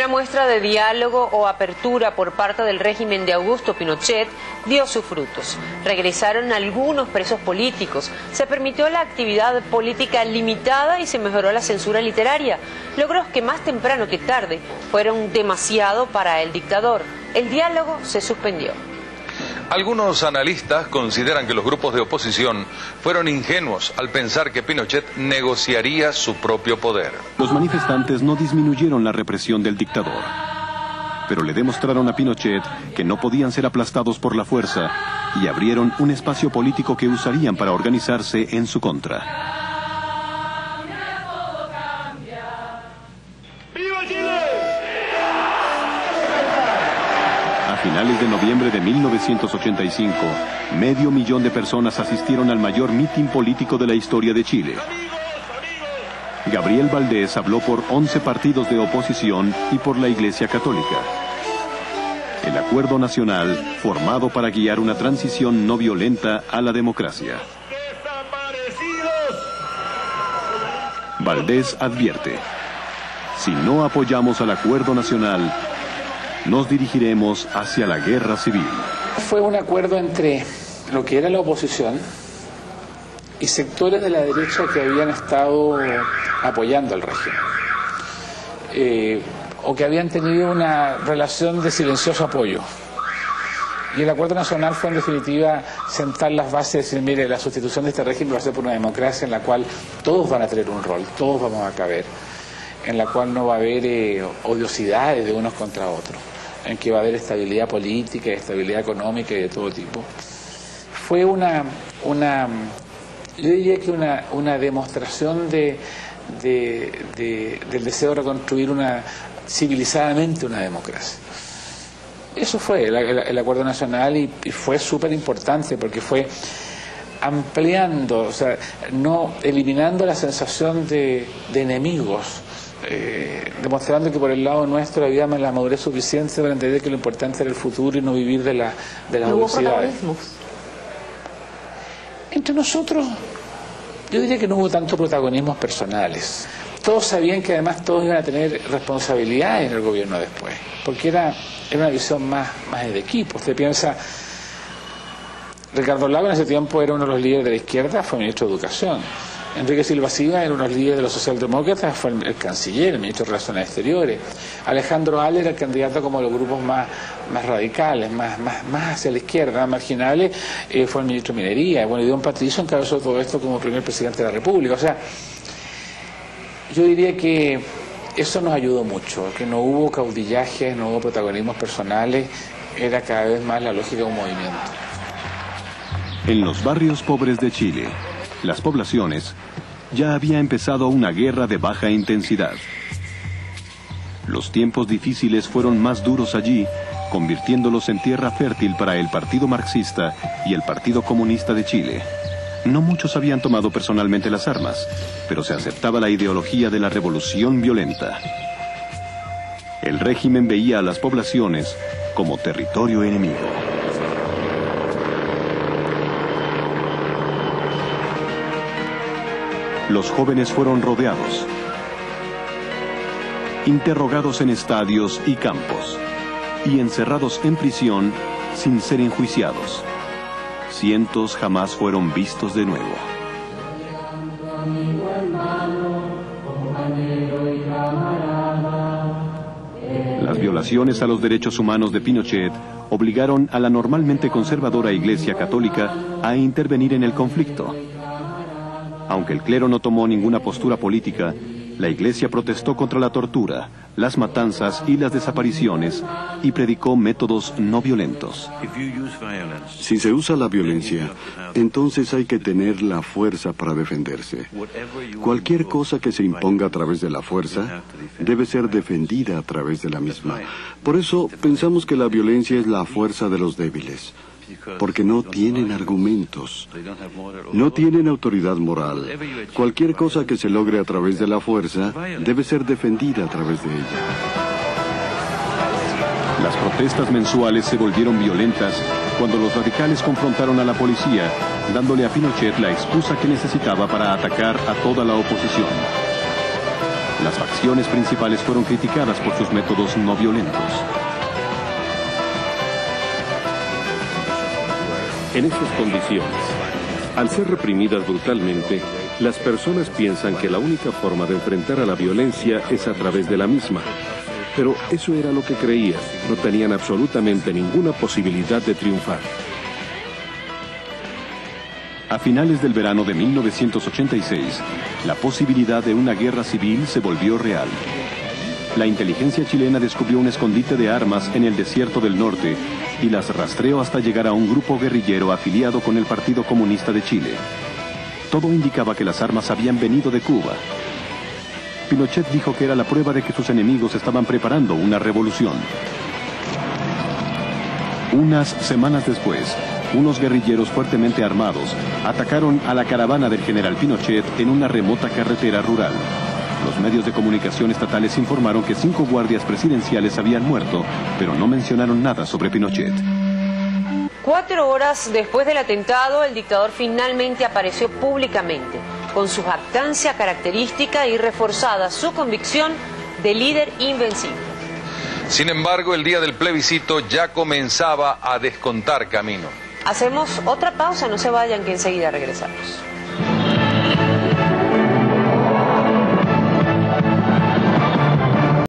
primera muestra de diálogo o apertura por parte del régimen de Augusto Pinochet dio sus frutos. Regresaron algunos presos políticos, se permitió la actividad política limitada y se mejoró la censura literaria. Logros que más temprano que tarde fueron demasiado para el dictador. El diálogo se suspendió. Algunos analistas consideran que los grupos de oposición fueron ingenuos al pensar que Pinochet negociaría su propio poder. Los manifestantes no disminuyeron la represión del dictador, pero le demostraron a Pinochet que no podían ser aplastados por la fuerza y abrieron un espacio político que usarían para organizarse en su contra. A finales de noviembre de 1985, 500.000 de personas asistieron al mayor mitin político de la historia de Chile. Gabriel Valdés habló por 11 partidos de oposición y por la Iglesia Católica. El Acuerdo Nacional, formado para guiar una transición no violenta a la democracia. Valdés advierte: si no apoyamos al Acuerdo Nacional, nos dirigiremos hacia la guerra civil. Fue un acuerdo entre lo que era la oposición y sectores de la derecha que habían estado apoyando al régimen, o que habían tenido una relación de silencioso apoyo. Y el Acuerdo Nacional fue en definitiva sentar las bases de decir, mire, la sustitución de este régimen va a ser por una democracia en la cual todos van a tener un rol, todos vamos a caber, en la cual no va a haber odiosidades de unos contra otros, en que va a haber estabilidad política, estabilidad económica y de todo tipo. Fue yo diría que una demostración del deseo de reconstruir civilizadamente una democracia. Eso fue el Acuerdo Nacional y fue súper importante porque fue ampliando, o sea, no eliminando la sensación de enemigos, demostrando que por el lado nuestro había la madurez suficiente para entender que lo importante era el futuro y no vivir de las velocidades. Entre nosotros, yo diría que no hubo tanto protagonismos personales. Todos sabían que además todos iban a tener responsabilidades en el gobierno después, porque era una visión más de equipo. Usted piensa, Ricardo Lagos en ese tiempo era uno de los líderes de la izquierda, fue ministro de Educación. Enrique Silva Silva era uno de los líderes de los socialdemócratas, fue el canciller, el ministro de Relaciones Exteriores. Alejandro Aller era el candidato como de los grupos más radicales, más hacia la izquierda, más marginales, fue el ministro de Minería. Bueno, y Don Patricio encabezó todo esto como primer presidente de la República. O sea, yo diría que eso nos ayudó mucho, que no hubo caudillajes, no hubo protagonismos personales, era cada vez más la lógica de un movimiento. En los barrios pobres de Chile, las poblaciones, ya había empezado una guerra de baja intensidad. Los tiempos difíciles fueron más duros allí, convirtiéndolos en tierra fértil para el Partido Marxista y el Partido Comunista de Chile. No muchos habían tomado personalmente las armas, pero se aceptaba la ideología de la revolución violenta. El régimen veía a las poblaciones como territorio enemigo. Los jóvenes fueron rodeados, interrogados en estadios y campos, y encerrados en prisión sin ser enjuiciados. Cientos jamás fueron vistos de nuevo. Las violaciones a los derechos humanos de Pinochet obligaron a la normalmente conservadora Iglesia Católica a intervenir en el conflicto. Aunque el clero no tomó ninguna postura política, la Iglesia protestó contra la tortura, las matanzas y las desapariciones y predicó métodos no violentos. Si se usa la violencia, entonces hay que tener la fuerza para defenderse. Cualquier cosa que se imponga a través de la fuerza debe ser defendida a través de la misma. Por eso pensamos que la violencia es la fuerza de los débiles. Porque no tienen argumentos, no tienen autoridad moral. Cualquier cosa que se logre a través de la fuerza debe ser defendida a través de ella. Las protestas mensuales se volvieron violentas cuando los radicales confrontaron a la policía, dándole a Pinochet la excusa que necesitaba para atacar a toda la oposición. Las facciones principales fueron criticadas por sus métodos no violentos. En esas condiciones, al ser reprimidas brutalmente, las personas piensan que la única forma de enfrentar a la violencia es a través de la misma. Pero eso era lo que creían, no tenían absolutamente ninguna posibilidad de triunfar. A finales del verano de 1986, la posibilidad de una guerra civil se volvió real. La inteligencia chilena descubrió un escondite de armas en el desierto del norte y las rastreó hasta llegar a un grupo guerrillero afiliado con el Partido Comunista de Chile. Todo indicaba que las armas habían venido de Cuba. Pinochet dijo que era la prueba de que sus enemigos estaban preparando una revolución. Unas semanas después, unos guerrilleros fuertemente armados atacaron a la caravana del general Pinochet en una remota carretera rural. Los medios de comunicación estatales informaron que 5 guardias presidenciales habían muerto, pero no mencionaron nada sobre Pinochet. 4 horas después del atentado, el dictador finalmente apareció públicamente, con su jactancia característica y reforzada su convicción de líder invencible. Sin embargo, el día del plebiscito ya comenzaba a descontar camino. Hacemos otra pausa, no se vayan que enseguida regresamos.